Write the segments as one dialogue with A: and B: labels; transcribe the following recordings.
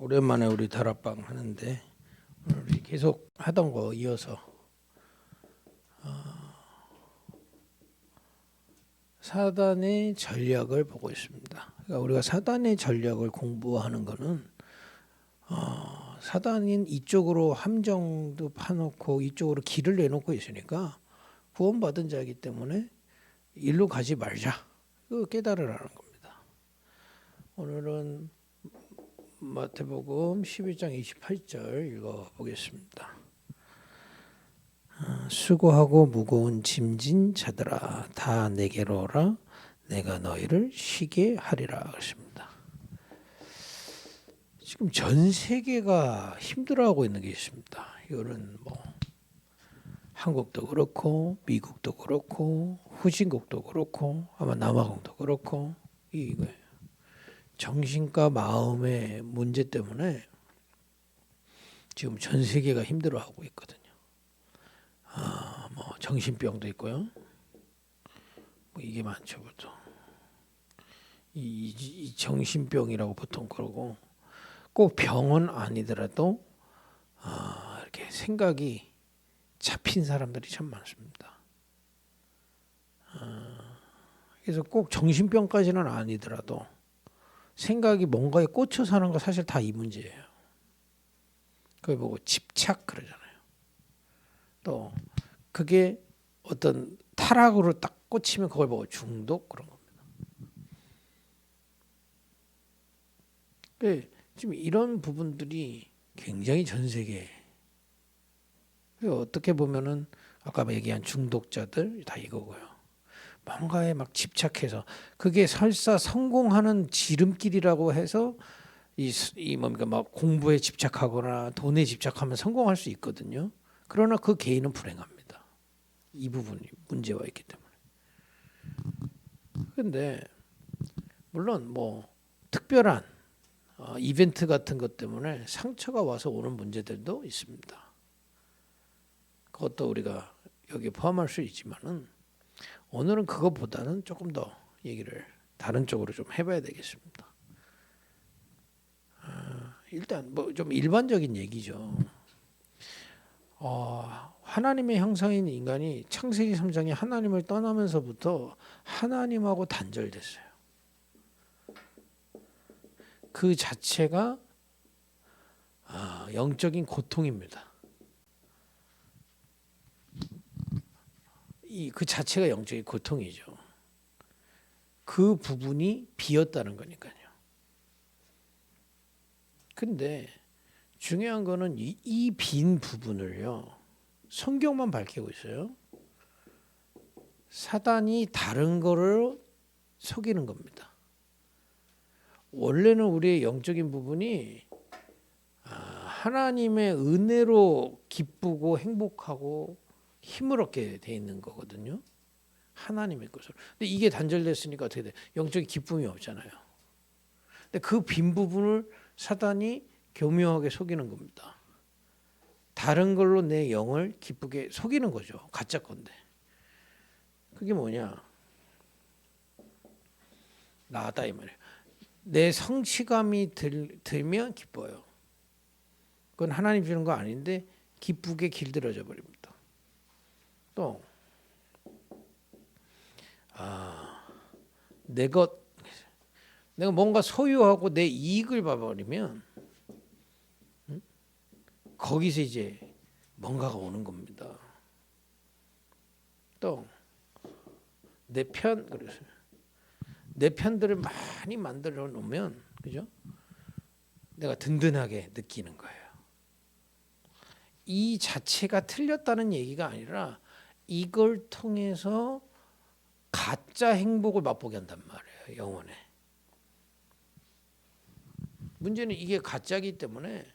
A: 오랜만에 우리 다락방 하는데 오늘 우리 계속 하던 거 이어서 사단의 전략을 보고 있습니다. 그러니까 우리가 사단의 전략을 공부하는 거는 사단인 이쪽으로 함정도 파놓고 이쪽으로 길을 내놓고 있으니까 구원받은 자이기 때문에 일로 가지 말자. 그 깨달으라는 겁니다. 오늘은 마태복음 11장 28절 읽어보겠습니다. 수고하고 무거운 짐진 자들아 다 내게로 오라 내가 너희를 쉬게 하리라 그랬습니다. 지금 전 세계가 힘들어하고 있는 게 있습니다. 이거는 뭐 한국도 그렇고 미국도 그렇고 후진국도 그렇고 아마 남아공도 그렇고 이거예요. 정신과 마음의 문제 때문에 지금 전 세계가 힘들어하고 있거든요. 뭐 정신병도 있고요. 뭐 이게 많죠, 보통. 이 정신병이라고 보통 그러고 꼭 병은 아니더라도 이렇게 생각이 잡힌 사람들이 참 많습니다. 그래서 꼭 정신병까지는 아니더라도 생각이 뭔가에 꽂혀 사는 거 사실 다 이 문제예요. 그걸 보고 집착 그러잖아요. 또 그게 어떤 타락으로 딱 꽂히면 그걸 보고 중독 그런 겁니다. 지금 이런 부분들이 굉장히 전 세계에 어떻게 보면은 아까 얘기한 중독자들 다 이거고요. 뭔가에 막 집착해서 그게 설사 성공하는 지름길이라고 해서 이 뭡니까 막 공부에 집착하거나 돈에 집착하면 성공할 수 있거든요. 그러나 그 개인은 불행합니다. 이 부분이 문제가 있기 때문에. 그런데 물론 뭐 특별한 이벤트 같은 것 때문에 상처가 와서 오는 문제들도 있습니다. 그것도 우리가 여기에 포함할 수 있지만은 오늘은 그것보다는 조금 더 얘기를 다른 쪽으로 좀 해봐야 되겠습니다. 일단 뭐 좀 일반적인 얘기죠. 하나님의 형상인 인간이 창세기 3장에 하나님을 떠나면서부터 하나님하고 단절됐어요. 그 자체가 영적인 고통입니다. 그 자체가 영적인 고통이죠. 그 부분이 비었다는 거니까요. 근데 중요한 거는 이 빈 부분을요. 성경만 밝히고 있어요. 사단이 다른 거를 속이는 겁니다. 원래는 우리의 영적인 부분이 하나님의 은혜로 기쁘고 행복하고 힘을 얻게 돼 있는 거거든요. 하나님의 것으로. 근데 이게 단절됐으니까 어떻게 돼? 영적인 기쁨이 없잖아요. 근데 그 빈 부분을 사단이 교묘하게 속이는 겁니다. 다른 걸로 내 영을 기쁘게 속이는 거죠. 가짜 건데. 그게 뭐냐? 나다 이 말이에요. 내 성취감이 들면 기뻐요. 그건 하나님 주는 거 아닌데 기쁘게 길들여져 버립니다. 또 내가 뭔가 소유하고 내 이익을 봐버리면 거기서 이제 뭔가가 오는 겁니다. 또 내 편들을 많이 만들어 놓으면 그죠? 내가 든든하게 느끼는 거예요. 이 자체가 틀렸다는 얘기가 아니라 이걸 통해서 가짜 행복을 맛보게 한단 말이에요. 영혼에. 문제는 이게 가짜이기 때문에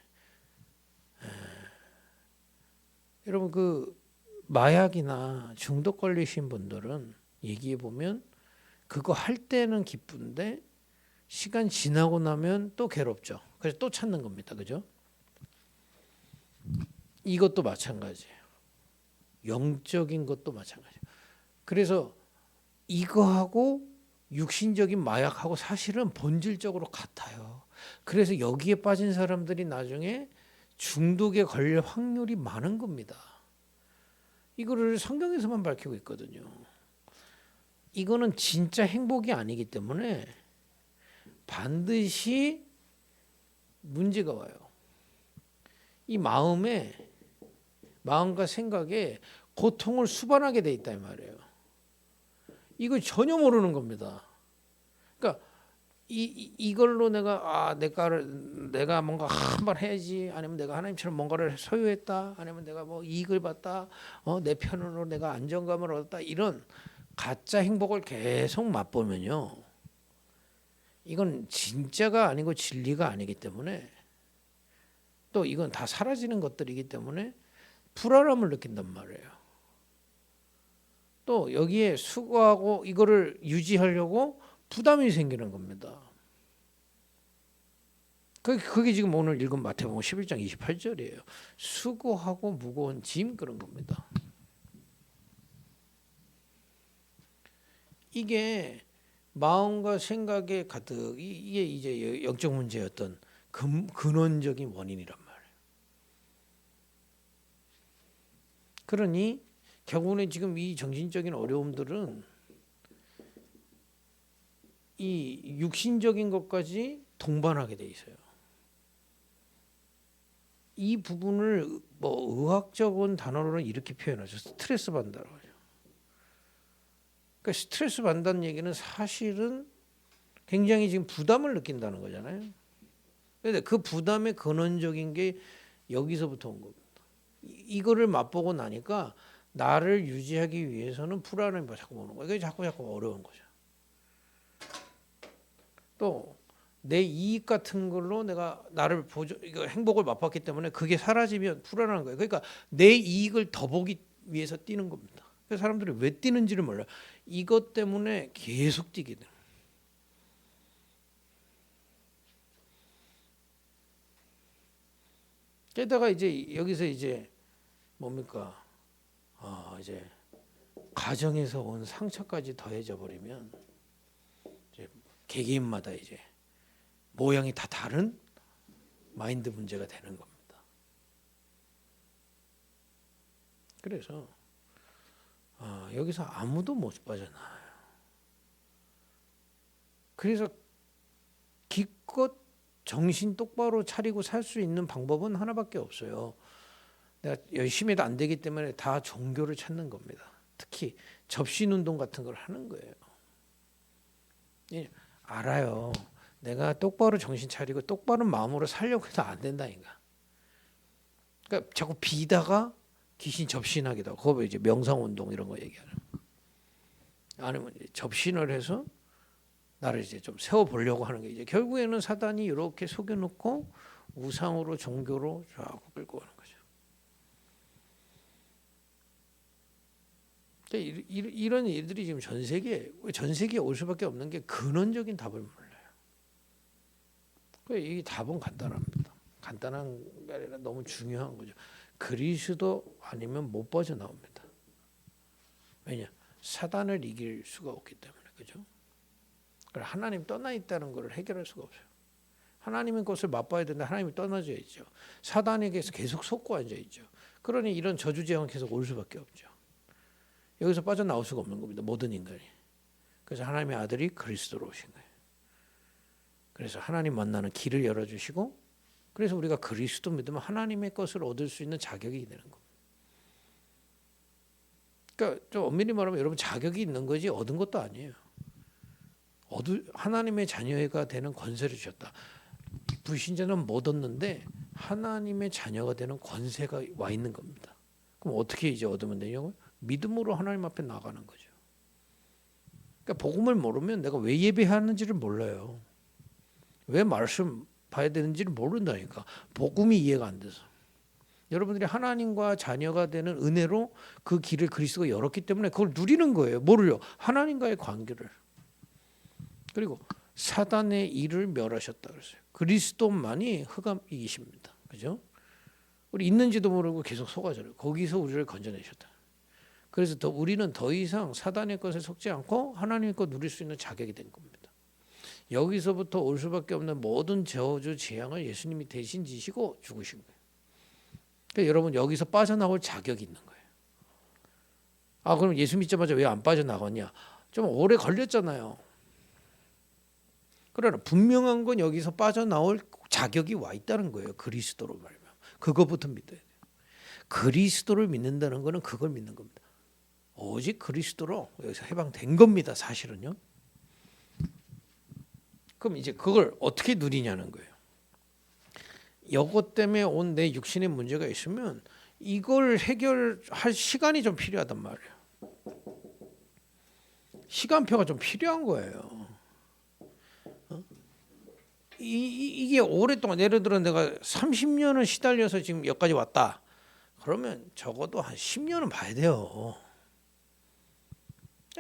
A: 여러분 그 마약이나 중독 걸리신 분들은 얘기해 보면 그거 할 때는 기쁜데 시간 지나고 나면 또 괴롭죠. 그래서 또 찾는 겁니다. 그죠? 이것도 마찬가지예요. 영적인 것도 마찬가지예요. 그래서 이거하고 육신적인 마약하고 사실은 본질적으로 같아요. 그래서 여기에 빠진 사람들이 나중에 중독에 걸릴 확률이 많은 겁니다. 이거를 성경에서만 밝히고 있거든요. 이거는 진짜 행복이 아니기 때문에 반드시 문제가 와요. 이 마음과 생각에 고통을 수반하게 돼 있다 이 말이에요. 이거 전혀 모르는 겁니다. 그러니까 이걸로 내가 뭔가 한번 해야지, 아니면 내가 하나님처럼 뭔가를 소유했다, 아니면 내가 뭐 이익을 봤다, 내 편으로 내가 안정감을 얻었다, 이런 가짜 행복을 계속 맛보면요, 이건 진짜가 아니고 진리가 아니기 때문에, 또 이건 다 사라지는 것들이기 때문에 불안함을 느낀단 말이에요. 또 여기에 수고하고 이거를 유지하려고 부담이 생기는 겁니다. 그게 지금 오늘 읽은 마태복음 11장 28절이에요. 수고하고 무거운 짐, 그런 겁니다. 이게 마음과 생각에 가득, 이게 이제 영적 문제였던 근원적인 원인이란 말이에요. 그러니 결국은 지금 이 정신적인 어려움들은 이 육신적인 것까지 동반하게 돼 있어요. 이 부분을 뭐 의학적인 단어로는 이렇게 표현하죠. 스트레스 받는다고 하죠. 그러니까 스트레스 받는다는 얘기는 사실은 굉장히 지금 부담을 느낀다는 거잖아요. 그런데 그 부담의 근원적인 게 여기서부터 온 겁니다. 이거를 맛보고 나니까 나를 유지하기 위해서는 불안함이 자꾸 오는 거예요. 그게 자꾸 어려운 거죠. 또 내 이익 같은 걸로 내가 나를 이거 행복을 맛봤기 때문에 그게 사라지면 불안한 거예요. 그러니까 내 이익을 더 보기 위해서 뛰는 겁니다. 그래서 사람들이 왜 뛰는지를 몰라요. 이것 때문에 계속 뛰게 돼요. 게다가 이제 여기서 이제 뭡니까? 이제 가정에서 온 상처까지 더해져 버리면 이제 개개인마다 이제 모양이 다 다른 마인드 문제가 되는 겁니다. 그래서 여기서 아무도 못 빠져나와요. 그래서 기껏 정신 똑바로 차리고 살 수 있는 방법은 하나밖에 없어요. 내가 열심히 해도 안 되기 때문에 다 종교를 찾는 겁니다. 특히 접신운동 같은 걸 하는 거예요. 알아요. 내가 똑바로 정신 차리고 똑바른 마음으로 살려고 해도 안 된다니까. 그러니까 자꾸 비다가 귀신 접신하기도 하고, 그거 이제 명상운동 이런 거 얘기하는. 아니면 이제 접신을 해서 나를 이제 좀 세워보려고 하는 게 이제 결국에는 사단이 이렇게 속여놓고 우상으로 종교로 자꾸 끌고 가는 거죠. 그러니까 이런 일들이 지금 전 세계에 올 수밖에 없는 게 근원적인 답을 몰라요. 이 답은 간단합니다. 간단한 게 아니라 너무 중요한 거죠. 그리스도 아니면 못 빠져나옵니다. 왜냐? 사단을 이길 수가 없기 때문에. 그죠? 하나님 떠나 있다는 것을 해결할 수가 없어요. 하나님의 것을 맛봐야 되는데 하나님이 떠나져 있죠. 사단에게서 계속 속고 앉아 있죠. 그러니 이런 저주재앙은 계속 올 수밖에 없죠. 여기서 빠져나올 수가 없는 겁니다. 모든 인간이. 그래서 하나님의 아들이 그리스도로 오신 거예요. 그래서 하나님 만나는 길을 열어주시고, 그래서 우리가 그리스도 믿으면 하나님의 것을 얻을 수 있는 자격이 되는 겁니다. 그러니까 좀 엄밀히 말하면 여러분 자격이 있는 거지 얻은 것도 아니에요. 하나님의 자녀가 되는 권세를 주셨다. 불신자는 못 얻는데 하나님의 자녀가 되는 권세가 와 있는 겁니다. 그럼 어떻게 이제 얻으면 되냐고요? 믿음으로 하나님 앞에 나가는 거죠. 그러니까 복음을 모르면 내가 왜 예배하는지를 몰라요. 왜 말씀 봐야 되는지를 모른다니까. 복음이 이해가 안 돼서. 여러분들이 하나님과 자녀가 되는 은혜로 그 길을 그리스도가 열었기 때문에 그걸 누리는 거예요. 뭐를요? 하나님과의 관계를. 그리고 사단의 일을 멸하셨다 그랬어요. 그리스도만이 흑암 이기십니다. 그죠? 우리 있는지도 모르고 계속 속아져요. 거기서 우리를 건져내셨다. 그래서 우리는 더 이상 사단의 것에 속지 않고 하나님의 것 누릴 수 있는 자격이 된 겁니다. 여기서부터 올 수밖에 없는 모든 저주 재앙을 예수님이 대신 지시고 죽으신 거예요. 그러니까 여러분 여기서 빠져나올 자격이 있는 거예요. 아 그럼 예수 믿자마자 왜 안 빠져나갔냐? 좀 오래 걸렸잖아요. 그러나 분명한 건 여기서 빠져나올 자격이 와 있다는 거예요. 그리스도로 말하면 그것부터 믿어야 돼요. 그리스도를 믿는다는 거는 그걸 믿는 겁니다. 오직 그리스도로 여기서 해방된 겁니다. 사실은요. 그럼 이제 그걸 어떻게 누리냐는 거예요. 이것 때문에 온 내 육신의 문제가 있으면 이걸 해결할 시간이 좀 필요하단 말이에요. 시간표가 좀 필요한 거예요. 이게 오랫동안 예를 들어 내가 30년을 시달려서 지금 여기까지 왔다. 그러면 적어도 한 10년은 봐야 돼요.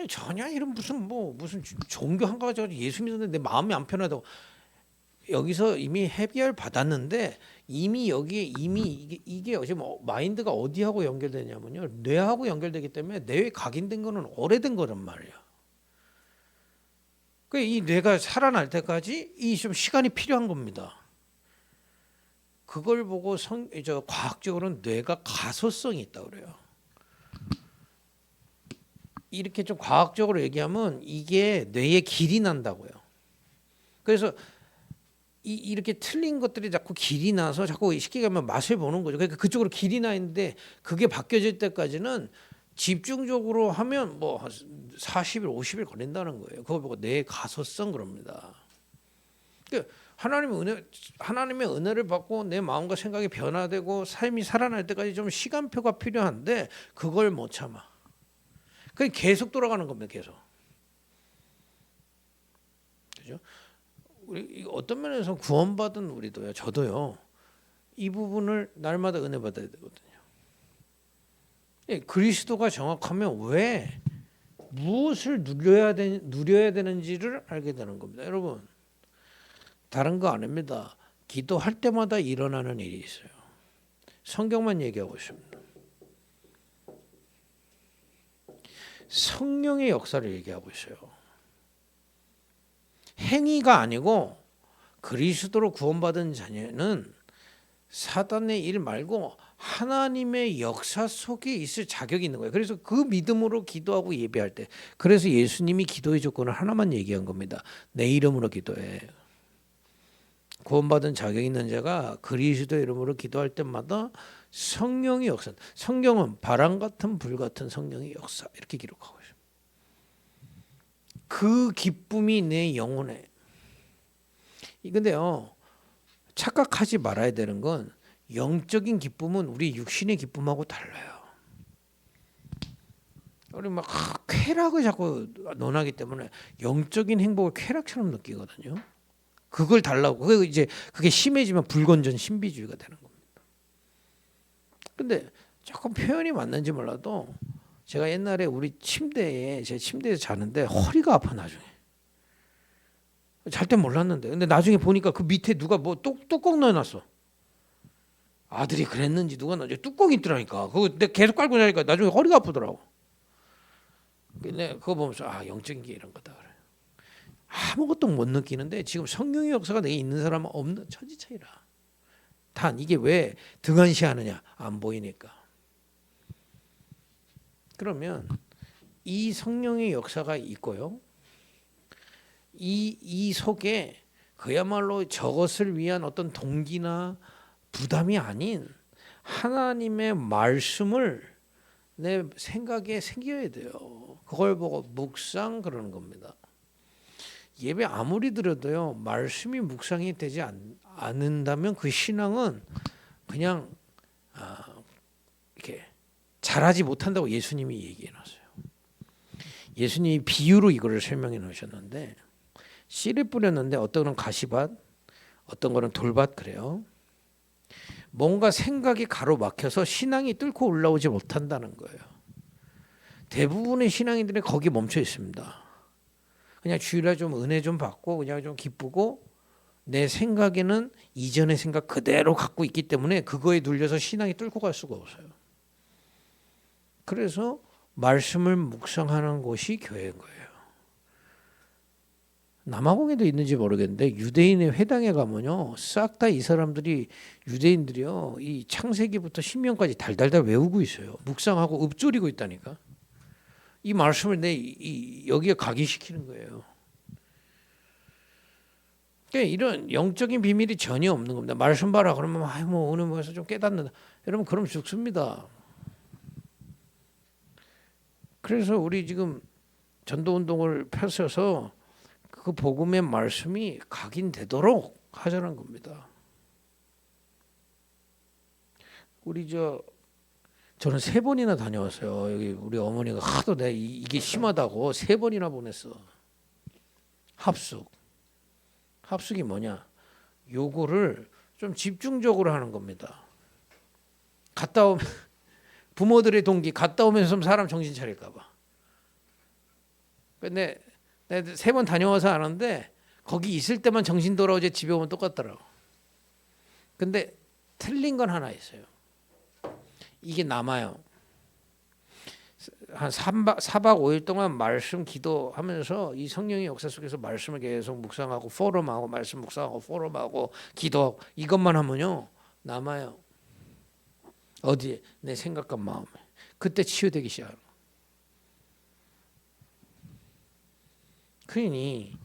A: 전혀 이런 무슨 종교 한 가지 가지고 예수 믿었는데 내 마음이 안 편하다고 여기서 이미 해결 받았는데 이미 여기에 이게 지금 마인드가 어디하고 연결되냐면요. 뇌하고 연결되기 때문에 뇌에 각인된 거는 오래된 거란 말이에요. 이 뇌가 살아날 때까지 이 좀 시간이 필요한 겁니다. 그걸 보고 과학적으로는 뇌가 가소성이 있다고 그래요. 이렇게 좀 과학적으로 얘기하면 이게 뇌에 길이 난다고요. 그래서 이렇게 틀린 것들이 자꾸 길이 나서 자꾸 쉽게 가면 맛을 보는 거죠. 그러니까 그쪽으로 길이 나 있는데 그게 바뀌어질 때까지는 집중적으로 하면 뭐 40일, 50일 걸린다는 거예요. 그거 보고 뇌 가소성 그럽니다. 그러니까 하나님의 은혜를 받고 내 마음과 생각이 변화되고 삶이 살아날 때까지 좀 시간표가 필요한데 그걸 못 참아. 그게 계속 돌아가는 겁니다. 계속. 그죠? 우리 어떤 면에서 구원받은 우리도요. 저도요. 이 부분을 날마다 은혜 받아야 되거든요. 그리스도가 정확하면 왜 무엇을 누려야 되는지를 알게 되는 겁니다. 여러분 다른 거 아닙니다. 기도할 때마다 일어나는 일이 있어요. 성경만 얘기하고 있습니다. 성령의 역사를 얘기하고 있어요. 행위가 아니고 그리스도로 구원받은 자녀는 사단의 일 말고 하나님의 역사 속에 있을 자격이 있는 거예요. 그래서 그 믿음으로 기도하고 예배할 때 그래서 예수님이 기도의 조건을 하나만 얘기한 겁니다. 내 이름으로 기도해. 구원받은 자격 있는 자가 그리스도 이름으로 기도할 때마다 성령의 역사. 성경은 바람 같은 불 같은 성령의 역사 이렇게 기록하고 있습니다. 그 기쁨이 내 영혼에. 근데요 착각하지 말아야 되는 건 영적인 기쁨은 우리 육신의 기쁨하고 달라요. 우리 막 쾌락을 자꾸 논하기 때문에 영적인 행복을 쾌락처럼 느끼거든요. 그걸 달라고. 그게 심해지면 불건전 신비주의가 되는 겁니다. 근데 조금 표현이 맞는지 몰라도 제가 옛날에 제 침대에서 자는데 허리가 아파 나중에. 잘 때 몰랐는데 근데 나중에 보니까 그 밑에 누가 뭐 뚜껑 넣어놨어. 아들이 그랬는지 누가 넣었지 뚜껑이 있더라니까. 그거 내가 계속 깔고 자니까 나중에 허리가 아프더라고. 근데 그거 보면서 영적인 게 이런 거다 그래. 아무것도 못 느끼는데 지금 성령의 역사가 내게 있는 사람은 없는 처지 차이라. 단 이게 왜 등한시하느냐 안 보이니까. 그러면 이 성령의 역사가 있고요. 이 속에 그야말로 저것을 위한 어떤 동기나 부담이 아닌 하나님의 말씀을 내 생각에 새겨야 돼요. 그걸 보고 묵상 그러는 겁니다. 예배 아무리 드려도요 말씀이 묵상이 되지 않는다면 그 신앙은 그냥 이렇게 잘하지 못한다고 예수님이 얘기해 놨어요. 예수님이 비유로 이거를 설명해 놓으셨는데 씨를 뿌렸는데 어떤 거는 가시밭, 어떤 거는 돌밭 그래요. 뭔가 생각이 가로막혀서 신앙이 뚫고 올라오지 못한다는 거예요. 대부분의 신앙인들이 거기 멈춰 있습니다. 그냥 주일날 좀 은혜 좀 받고 그냥 좀 기쁘고 내 생각에는 이전의 생각 그대로 갖고 있기 때문에 그거에 눌려서 신앙이 뚫고 갈 수가 없어요. 그래서 말씀을 묵상하는 곳이 교회인 거예요. 남아공에도 있는지 모르겠는데 유대인의 회당에 가면요 싹 다 이 사람들이 유대인들이요 이 창세기부터 신명까지 달달달 외우고 있어요. 묵상하고 읊조리고 있다니까. 이 말씀을 여기에 각인시키는 거예요. 그러니까 이런 영적인 비밀이 전혀 없는 겁니다. 말씀 봐라 그러면 뭐 오늘 뭐해서 좀 깨닫는다. 여러분 그럼 죽습니다. 그래서 우리 지금 전도운동을 펼쳐서 그 복음의 말씀이 각인되도록 하자는 겁니다. 저는 3번이나 다녀왔어요. 여기 우리 어머니가 하도 내가 이게 심하다고 3번이나 보냈어. 합숙이 뭐냐? 요거를 좀 집중적으로 하는 겁니다. 갔다 오면 부모들의 동기 갔다 오면서 좀 사람 정신 차릴까 봐. 근데 내가 3번 다녀와서 아는데 거기 있을 때만 정신 돌아오지 집에 오면 똑같더라고. 근데 틀린 건 하나 있어요. 이게 남아요. 한 4박 5일 동안 말씀 기도하면서 이 성령의 역사 속에서 말씀을 계속 묵상하고 포럼하고 말씀 묵상하고 포럼하고 기도하고 이것만 하면요 남아요. 어디에? 내 생각과 마음에. 그때 치유되기 시작하는. 그러니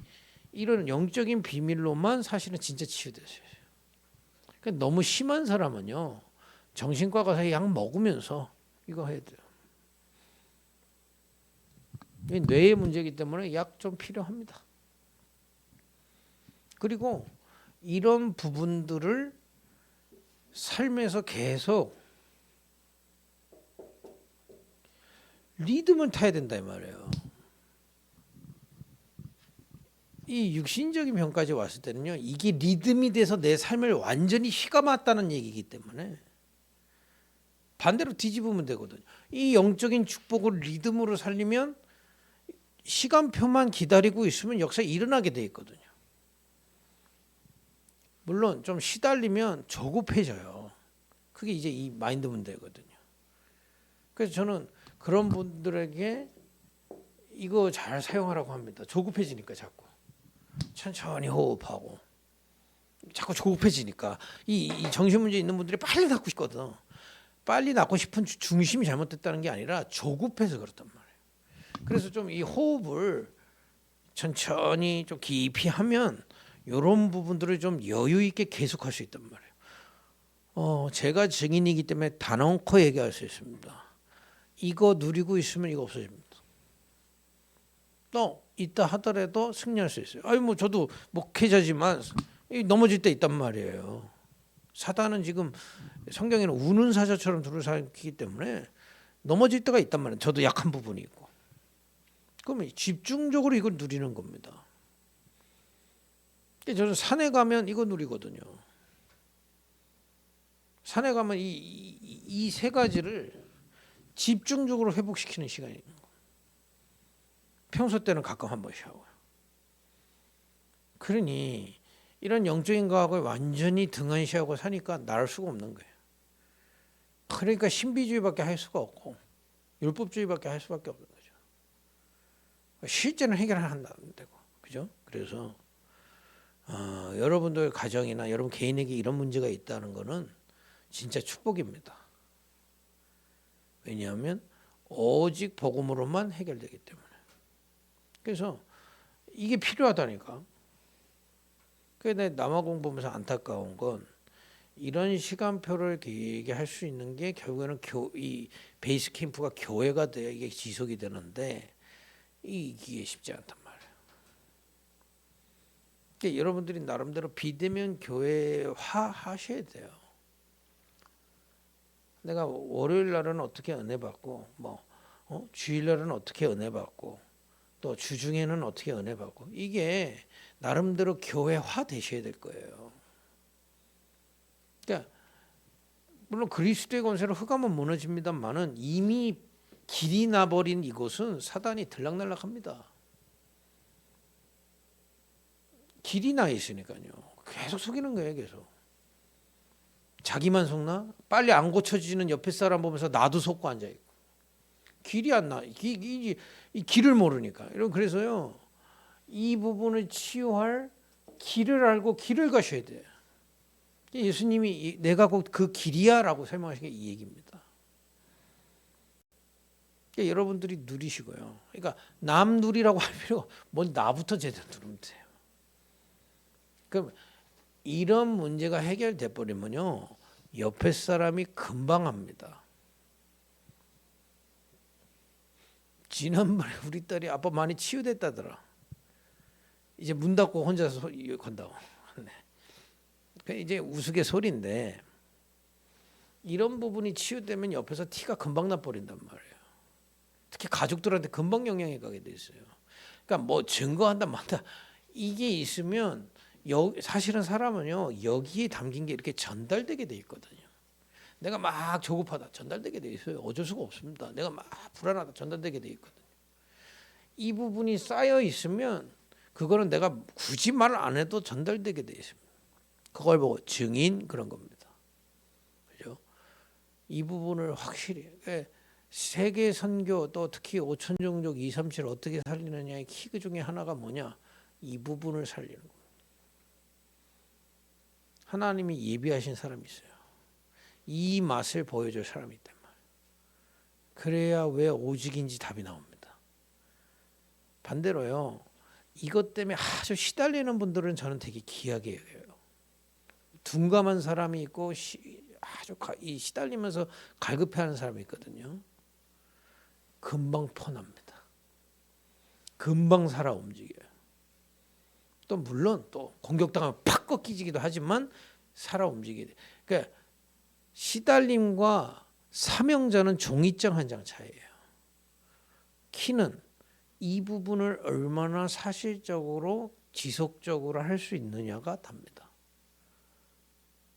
A: 이런 영적인 비밀로만 사실은 진짜 치유됐어요. 그러니까 너무 심한 사람은요 정신과 가서 약 먹으면서 이거 해야 돼요. 뇌의 문제이기 때문에 약 좀 필요합니다. 그리고 이런 부분들을 삶에서 계속 리듬을 타야 된다 이 말이에요. 이 육신적인 병까지 왔을 때는요 이게 리듬이 돼서 내 삶을 완전히 휘감았다는 얘기이기 때문에 반대로 뒤집으면 되거든요. 이 영적인 축복을 리듬으로 살리면 시간표만 기다리고 있으면 역사에 일어나게 돼 있거든요. 물론 좀 시달리면 조급해져요. 그게 이제 이 마인드 문제거든요. 그래서 저는 그런 분들에게 이거 잘 사용하라고 합니다. 조급해지니까 자꾸 천천히 호흡하고 자꾸 조급해지니까 이 정신 문제 있는 분들이 빨리 낫고 싶거든. 빨리 낫고 싶은 중심이 잘못됐다는 게 아니라 조급해서 그렇단 말이에요. 그래서 좀 이 호흡을 천천히 좀 깊이 하면 이런 부분들을 좀 여유 있게 계속할 수 있단 말이에요. 제가 증인이기 때문에 단언코 얘기할 수 있습니다. 이거 누리고 있으면 이거 없어집니다. 또 있다 하더라도 승리할 수 있어요. 뭐 저도 목회자지만 넘어질 때 있단 말이에요. 사단은 지금 성경에는 우는 사자처럼 두루살기기 때문에 넘어질 때가 있단 말이에요. 저도 약한 부분이 있고. 그러면 집중적으로 이걸 누리는 겁니다. 저는 산에 가면 이거 누리거든요. 산에 가면 이 3가지를 집중적으로 회복시키는 시간이 있는 거예요. 평소 때는 가끔 한 번씩 하고요. 그러니 이런 영적인 과학을 완전히 등한시하고 사니까 나을 수가 없는 거예요. 그러니까 신비주의밖에 할 수가 없고 율법주의밖에 할 수밖에 없는 거죠. 실제는 해결을 한다면 되고, 그죠? 그래서 여러분들 가정이나 여러분 개인에게 이런 문제가 있다는 것은 진짜 축복입니다. 왜냐하면 오직 복음으로만 해결되기 때문에. 그래서 이게 필요하다니까. 그래서 남아공 보면서 안타까운 건 이런 시간표를 길게 할 수 있는 게 결국에는 이 베이스 캠프가 교회가 돼야 이게 지속이 되는데 이게 쉽지 않단 말이에요. 그러니까 여러분들이 나름대로 비대면 교회화 하셔야 돼요. 내가 월요일 날은 어떻게 은혜 받고 주일 날은 어떻게 은혜 받고 또 주중에는 어떻게 은혜 받고 이게 나름대로 교회화 되셔야 될 거예요. 그러니까 물론 그리스도의 권세로 흑암은 무너집니다만은 이미 길이 나버린 이곳은 사단이 들락날락합니다. 길이 나 있으니까요. 계속 속이는 거예요. 계속. 자기만 속나? 빨리 안 고쳐지는 옆에 사람 보면서 나도 속고 앉아있고. 길이 안 나. 이 길을 모르니까. 그래서요. 이 부분을 치유할 길을 알고 길을 가셔야 돼요. 예수님이 내가 곧 그 길이야라고 설명하신 게 이 얘기입니다. 그러니까 여러분들이 누리시고요. 그러니까 남 누리라고 할 필요가 먼저 나부터 제대로 누르면 돼요. 그럼 이런 문제가 해결돼 버리면요, 옆에 사람이 금방 합니다. 지난번에 우리 딸이 아빠 많이 치유됐다더라. 이제 문 닫고 혼자서 건다고. 네. 이제 우스갯소리인데 이런 부분이 치유되면 옆에서 티가 금방 나버린단 말이에요. 특히 가족들한테 금방 영향이 가게 돼 있어요. 그러니까 뭐 증거한다 만다 이게 있으면 사실은 사람은요 여기에 담긴 게 이렇게 전달되게 돼 있거든요. 내가 막 조급하다 전달되게 돼 있어요. 어쩔 수가 없습니다. 내가 막 불안하다 전달되게 돼 있거든요. 이 부분이 쌓여 있으면 그거는 내가 굳이 말을 안 해도 전달되게 돼 있습니다. 그걸 보고 증인 그런 겁니다. 그죠? 이 부분을 확실히 세계 선교 또 특히 5천 종족 2, 3, 7 어떻게 살리느냐의 키 중에 하나가 뭐냐? 이 부분을 살리는 겁니다. 하나님이 예비하신 사람이 있어요. 이 맛을 보여줄 사람이 있단 말이에요. 그래야 왜 오직인지 답이 나옵니다. 반대로요. 이것 때문에 아주 시달리는 분들은 저는 되게 귀하게 여겨요. 둔감한 사람이 있고 아주 시달리면서 갈급해하는 사람이 있거든요. 금방 퍼납니다. 금방 살아 움직여요. 또 물론 또 공격당하면 팍 꺾이기도 하지만 살아 움직이게 돼. 그러니까 시달림과 사명자는 종이장 한 장 차이예요. 키는 이 부분을 얼마나 사실적으로 지속적으로 할 수 있느냐가 답니다.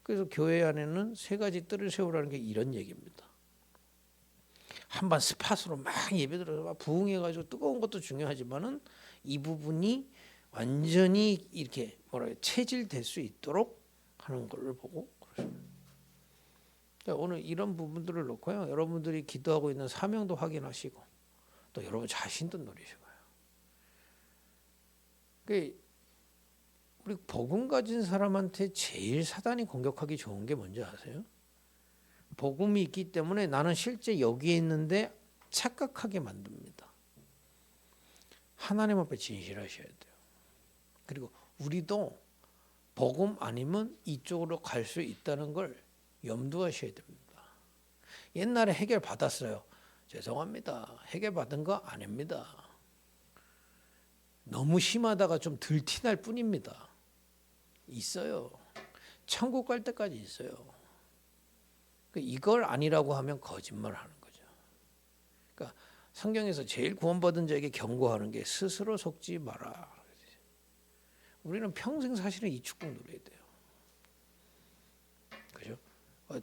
A: 그래서 교회 안에는 세 가지 뜰을 세우라는 게 이런 얘기입니다. 한번 스팟으로 막 예배 들어서 부흥해가지고 뜨거운 것도 중요하지만은 이 부분이 완전히 이렇게 체질될 수 있도록 하는 걸 보고 그렇습니다. 그러니까 오늘 이런 부분들을 놓고요, 여러분들이 기도하고 있는 사명도 확인하시고 또 여러분 자신도 누리시고요. 그러니까 우리 복음 가진 사람한테 제일 사단이 공격하기 좋은 게 뭔지 아세요? 복음이 있기 때문에 나는 실제 여기에 있는데 착각하게 만듭니다. 하나님 앞에 진실하셔야 돼요. 그리고 우리도 복음 아니면 이쪽으로 갈 수 있다는 걸 염두하셔야 됩니다. 옛날에 해결 받았어요. 죄송합니다. 해결 받은 거 아닙니다. 너무 심하다가 좀 들티날 뿐입니다. 있어요. 천국 갈 때까지 있어요. 이걸 아니라고 하면 거짓말하는 거죠. 그러니까 성경에서 제일 구원받은 자에게 경고하는 게 스스로 속지 마라. 우리는 평생 사실은 이 축복 누려야 돼요. 그죠?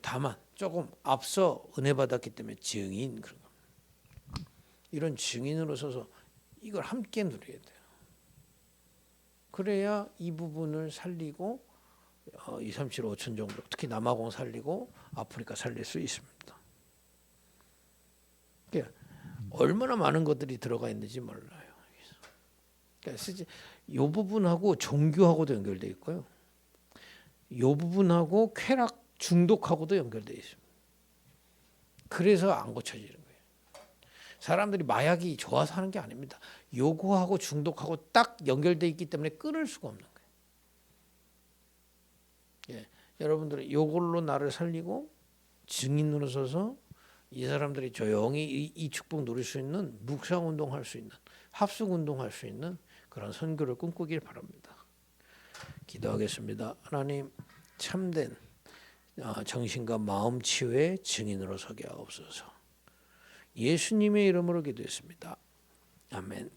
A: 다만 조금 앞서 은혜 받았기 때문에 증인 그런 겁니다. 이런 증인으로 서서 이걸 함께 누려야 돼요. 그래야 이 부분을 살리고 2, 3, 7, 5천 정도 특히 남아공 살리고 아프리카 살릴 수 있습니다. 그러니까 얼마나 많은 것들이 들어가 있는지 몰라요. 그러니까 이 부분하고 종교하고도 연결되어 있고요. 이 부분하고 쾌락 중독하고도 연결되어 있습니다. 그래서 안 고쳐지는 거예요. 사람들이 마약이 좋아서 하는 게 아닙니다. 요거하고 중독하고 딱 연결되어 있기 때문에 끊을 수가 없는 거예요. 예, 여러분들이 요걸로 나를 살리고 증인으로 서서 이 사람들이 조용히 이 축복 누릴 수 있는 묵상운동 할 수 있는 합숙운동 할 수 있는 그런 선교를 꿈꾸길 바랍니다. 기도하겠습니다. 하나님 참된 정신과 마음 치유의 증인으로 서게 하옵소서. 예수님의 이름으로 기도했습니다. 아멘.